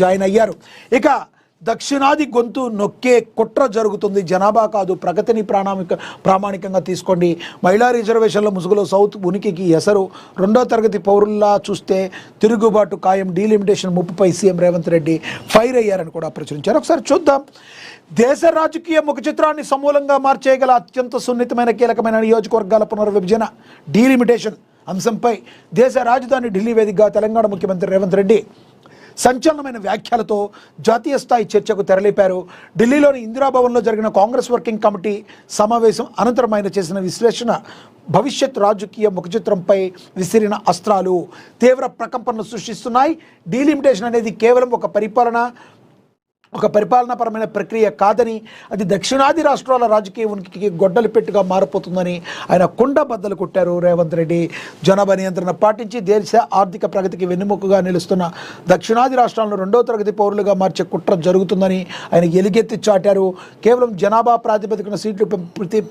Join అయ్యారు. ఇక దక్షిణాది గొంతు నొక్కే కుట్ర జరుగుతుంది. జనాభా కాదు ప్రగతిని ప్రామాణికంగా తీసుకోండి. మహిళా రిజర్వేషన్ల ముసుగులో సౌత్ ఉనికికి ఎసరు. 2వ తరగతి పౌరుల్లా చూస్తే తిరుగుబాటు ఖాయం. డీలిమిటేషన్ ముప్పుపై సీఎం రేవంత్ రెడ్డి ఫైర్ అయ్యారని కూడా ప్రచురించారు. ఒకసారి చూద్దాం. దేశ రాజకీయ ముఖ చిత్రాన్ని సమూలంగా మార్చేయగల అత్యంత సున్నితమైన కీలకమైన నియోజకవర్గాల పునర్విభజన డీలిమిటేషన్ అంశంపై దేశ రాజధాని ఢిల్లీ వేదికగా తెలంగాణ ముఖ్యమంత్రి రేవంత్ రెడ్డి సంచలనమైన వ్యాఖ్యలతో జాతీయ స్థాయి చర్చకు తెరలేపారు. ఢిల్లీలోని ఇందిరాభవన్లో జరిగిన కాంగ్రెస్ వర్కింగ్ కమిటీ సమావేశం అనంతరం ఆయన చేసిన విశ్లేషణ భవిష్యత్ రాజకీయ ముఖచిత్రంపై విసిరిన అస్త్రాలు తీవ్ర ప్రకంపనలు సృష్టిస్తున్నాయి. డీలిమిటేషన్ అనేది కేవలం ఒక పరిపాలనాపరమైన ప్రక్రియ కాదని, అది దక్షిణాది రాష్ట్రాల రాజకీయ ఉనికికి గొడ్డలి పెట్టుగా మారిపోతుందని ఆయన కుండ బద్దలు కొట్టారు. రేవంత్ రెడ్డి జనాభా నియంత్రణ పాటించి దేశ ఆర్థిక ప్రగతికి వెన్నెముకగా నిలుస్తున్న దక్షిణాది రాష్ట్రాలను 2వ తరగతి పౌరులుగా మార్చే కుట్ర జరుగుతుందని ఆయన ఎలుగెత్తి చాటారు. కేవలం జనాభా ప్రాతిపదికన సీట్లు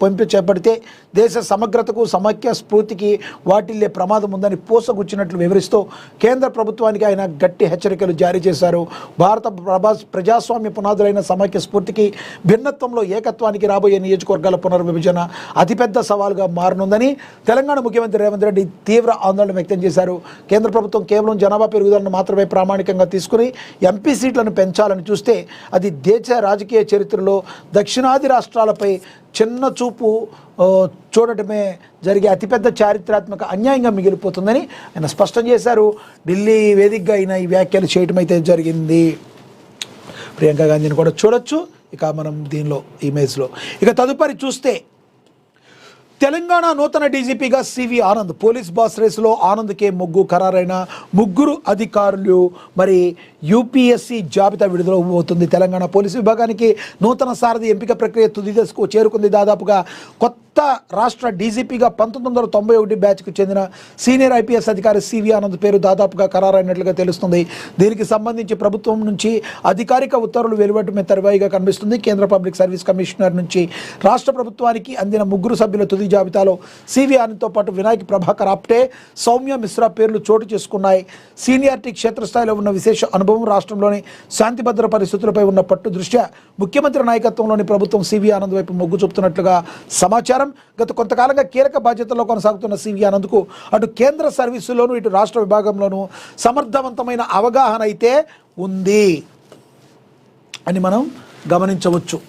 పంపి చేపడితే దేశ సమగ్రతకు సమైక్య స్ఫూర్తికి వాటిల్లే ప్రమాదం ఉందని పూసగుచ్చినట్లు వివరిస్తూ కేంద్ర ప్రభుత్వానికి ఆయన గట్టి హెచ్చరికలు జారీ చేశారు. భారత ప్రజాస్వామ్య పునాదులైన సమైక్య స్ఫూర్తికి, భిన్నత్వంలో ఏకత్వానికి రాబోయే నియోజకవర్గాల పునర్విభజన అతిపెద్ద సవాలుగా మారనుందని తెలంగాణ ముఖ్యమంత్రి రేవంత్ రెడ్డి తీవ్ర ఆందోళన వ్యక్తం చేశారు. కేంద్ర ప్రభుత్వం కేవలం జనాభా పెరుగుదలను మాత్రమే ప్రామాణికంగా తీసుకుని ఎంపీ సీట్లను పెంచాలని చూస్తే అది దేశ రాజకీయ చరిత్రలో దక్షిణాది రాష్ట్రాలపై చిన్న చూపు చూడటమే జరిగే అతిపెద్ద చారిత్రాత్మక అన్యాయంగా మిగిలిపోతుందని ఆయన స్పష్టం చేశారు. ఢిల్లీ వేదికగా ఆయన ఈ వ్యాఖ్యలు చేయడం అయితే జరిగింది. ప్రియాంక గాంధీని కూడా చూడొచ్చు ఇక మనం దీనిలో ఇమేజ్లో. ఇక తదుపరి చూస్తే తెలంగాణ నూతన డీజీపీగా సివి ఆనంద్. పోలీస్ బాస్ రేసులో ఆనంద్కే మొగ్గు ఖరారైన ముగ్గురు అధికారులు మరి యూపీఎస్సీ జాబితా విడుదల అవుతుంది. తెలంగాణ పోలీసు విభాగానికి నూతన సారథి ఎంపిక ప్రక్రియ తుది దశకు చేరుకుంది. దాదాపుగా కొత్త రాష్ట్ర డీజీపీగా 1991 బ్యాచ్కు చెందిన సీనియర్ ఐపీఎస్ అధికారి సివి ఆనంద్ పేరు దాదాపుగా ఖరారైనట్లుగా తెలుస్తుంది. దీనికి సంబంధించి ప్రభుత్వం నుంచి అధికారిక ఉత్తర్వులు వెలువడమే తరువాయిగా కనిపిస్తుంది. కేంద్ర పబ్లిక్ సర్వీస్ కమిషనర్ నుంచి రాష్ట్ర ప్రభుత్వానికి అందిన ముగ్గురు సభ్యుల తుది జాబితాలో సివి ఆనంద్తో పాటు వినాయక్ ప్రభాకర్ ఆప్టే, సౌమ్య మిశ్రా పేర్లు చోటు చేసుకున్నాయి. సీనియారిటీ, క్షేత్రస్థాయిలో ఉన్న విశేష అనుభవం, రాష్ట్రంలోని శాంతి భద్ర పరిస్థితులపై ఉన్న పట్టు దృష్ట్యా ముఖ్యమంత్రి నాయకత్వంలోని ప్రభుత్వం సివి ఆనంద్ వైపు మొగ్గు చూపుతున్నట్లుగా సమాచారం. గత కొంతకాలంగా కీలక బాధ్యతల్లో కొనసాగుతున్న సివి ఆనంద్కు అటు కేంద్ర సర్వీసులోనూ ఇటు రాష్ట్ర విభాగంలోనూ సమర్థవంతమైన అవగాహన అయితే ఉంది అని మనం గమనించవచ్చు.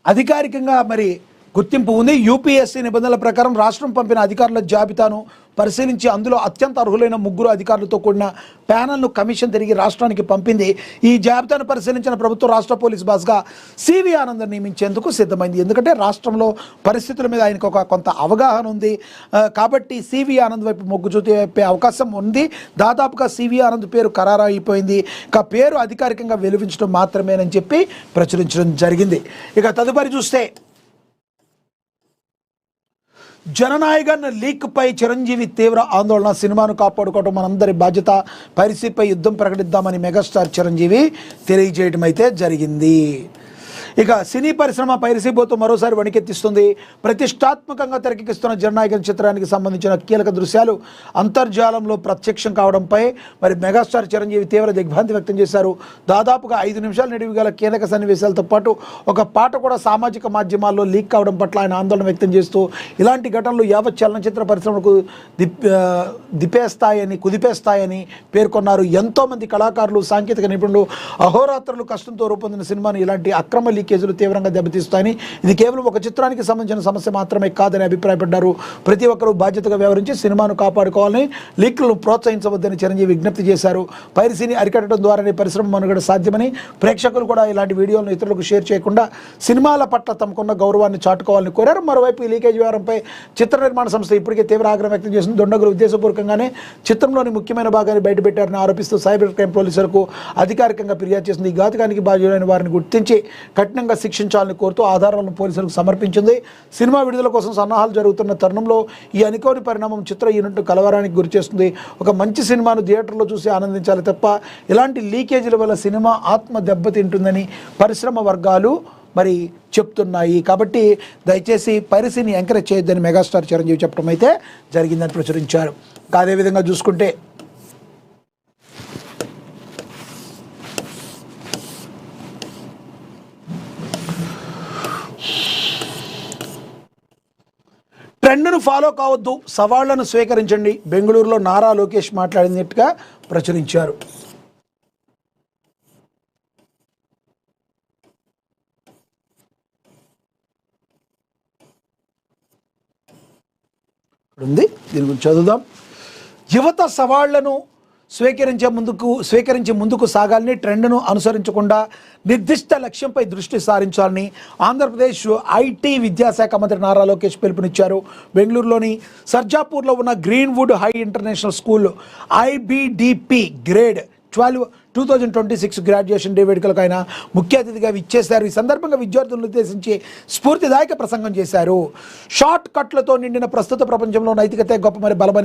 అధికారికంగా మరి గుర్తింపు ఉంది. యూపీఎస్సీ నిబంధనల ప్రకారం రాష్ట్రం పంపిన అధికారుల జాబితాను పరిశీలించి అందులో అత్యంత అర్హులైన ముగ్గురు అధికారులతో కూడిన ప్యానల్ను కమిషన్ తిరిగి రాష్ట్రానికి పంపింది. ఈ జాబితాను పరిశీలించిన ప్రభుత్వం రాష్ట్ర పోలీస్ బాస్గా సివి ఆనంద్ నియమించేందుకు సిద్ధమైంది. ఎందుకంటే రాష్ట్రంలో పరిస్థితుల మీద ఆయనకు కొంత అవగాహన ఉంది కాబట్టి సివి ఆనంద్ వైపు మొగ్గు చూపే అవకాశం ఉంది. దాదాపుగా సివి ఆనంద్ పేరు ఖరారు అయిపోయింది. ఇక పేరు అధికారికంగా వెలువించడం మాత్రమేనని చెప్పి ప్రచురించడం జరిగింది. ఇక తదుపరి చూస్తే జననాయకన్ లీక్పై చిరంజీవి తీవ్ర ఆందోళన. సినిమాను కాపాడుకోవడం మనందరి బాధ్యత, పైరసీపై యుద్ధం ప్రకటిద్దామని మెగాస్టార్ చిరంజీవి తెలియజేయడం అయితే జరిగింది. ఇక సినీ పరిశ్రమ పైరసీబోతో మరోసారి వణికెత్తిస్తుంది. ప్రతిష్టాత్మకంగా తెరకెక్కిస్తున్న జననాయకన్ చిత్రానికి సంబంధించిన కీలక దృశ్యాలు అంతర్జాలంలో ప్రత్యక్షం కావడంపై మరి మెగాస్టార్ చిరంజీవి తీవ్ర దిగ్భ్రాంతి వ్యక్తం చేశారు. దాదాపుగా 5 నిమిషాల నిడివి గల కీలక సన్నివేశాలతో పాటు ఒక పాట కూడా సామాజిక మాధ్యమాల్లో లీక్ కావడం పట్ల ఆయన ఆందోళన వ్యక్తం చేస్తూ ఇలాంటి ఘటనలు యావత్ చలనచిత్ర పరిశ్రమకు కుదిపేస్తాయని పేర్కొన్నారు. ఎంతోమంది కళాకారులు, సాంకేతిక నిపుణులు అహోరాత్రులు కష్టంతో రూపొందిన సినిమాను ఇలాంటి అక్రమ లీకేజీలు తీవ్రంగా దెబ్బతీస్తాయని, ఇది కేవలం ఒక చిత్రానికి సంబంధించిన సమస్య మాత్రమే కాదని అభిప్రాయపడ్డారు. ప్రతి ఒక్కరూ బాధ్యతగా వ్యవహరించి సినిమాను కాపాడుకోవాలని, లీక్లను ప్రోత్సహించవద్దని చిరంజీవి విజ్ఞప్తి చేశారు. పైరసీని అరికట్టడం ద్వారానే పరిశ్రమ మనుగడ సాధ్యమని, ప్రేక్షకులు కూడా ఇలాంటి వీడియోలను ఇతరులకు షేర్ చేయకుండా సినిమాల పట్ల తమకున్న గౌరవాన్ని చాటుకోవాలని కోరారు. మరోవైపు ఈ లీకేజ్ వ్యవహారంపై చిత్ర నిర్మాణ సంస్థ ఇప్పటికే తీవ్ర ఆగ్రహం వ్యక్తం చేసింది. దుండగులు ఉద్దేశపూర్వకంగానే చిత్రంలోని ముఖ్యమైన భాగాన్ని బయటపెట్టారని ఆరోపిస్తూ సైబర్ క్రైమ్ పోలీసులకు అధికారికంగా ఫిర్యాదు చేసింది. ఈ ఘాతకానికి బాధ్యులైన వారిని గుర్తించి కఠినంగా శిక్షించాలని కోరుతూ ఆధారాలను పోలీసులకు సమర్పించింది. సినిమా విడుదల కోసం సన్నాహాలు జరుగుతున్న తరుణంలో ఈ అనుకోని పరిణామం చిత్ర యూనిట్ను కలవరానికి గురిచేస్తుంది. ఒక మంచి సినిమాను థియేటర్లో చూసి ఆనందించాలి తప్ప ఇలాంటి లీకేజీల వల్ల సినిమా ఆత్మ దెబ్బతింటుందని పరిశ్రమ వర్గాలు మరి చెప్తున్నాయి. కాబట్టి దయచేసి పైరసీని ఎంకరేజ్ చేయొద్దని మెగాస్టార్ చిరంజీవి చెప్పడం అయితే జరిగిందని ప్రచురించారు. అదేవిధంగా చూసుకుంటే ట్రెండ్ను ఫాలో కావద్దు, సవాళ్లను స్వీకరించండి, బెంగళూరులో నారా లోకేష్ మాట్లాడినట్టుగా ప్రచురించారు. ఉంది, దీని గురించి చదువుదాం. యువత సవాళ్లను స్వీకరించి ముందుకు సాగాలని, ట్రెండ్ను అనుసరించకుండా నిర్దిష్ట లక్ష్యంపై దృష్టి సారించాలని ఆంధ్రప్రదేశ్ ఐటీ విద్యాశాఖ మంత్రి నారా లోకేష్ పిలుపునిచ్చారు. బెంగళూరులోని సర్జాపూర్లో ఉన్న Greenwood high international school IBDP grade 2026 graduation day వేడుకలకు ఆయన ముఖ్య అతిథిగా విచ్చేశారు. ఈ సందర్భంగా విద్యార్థులను ఉద్దేశించి స్ఫూర్తిదాయక ప్రసంగం చేశారు. షార్ట్ కట్లతో నిండిన ప్రస్తుత ప్రపంచంలో నైతికతే గొప్ప మరి బలమని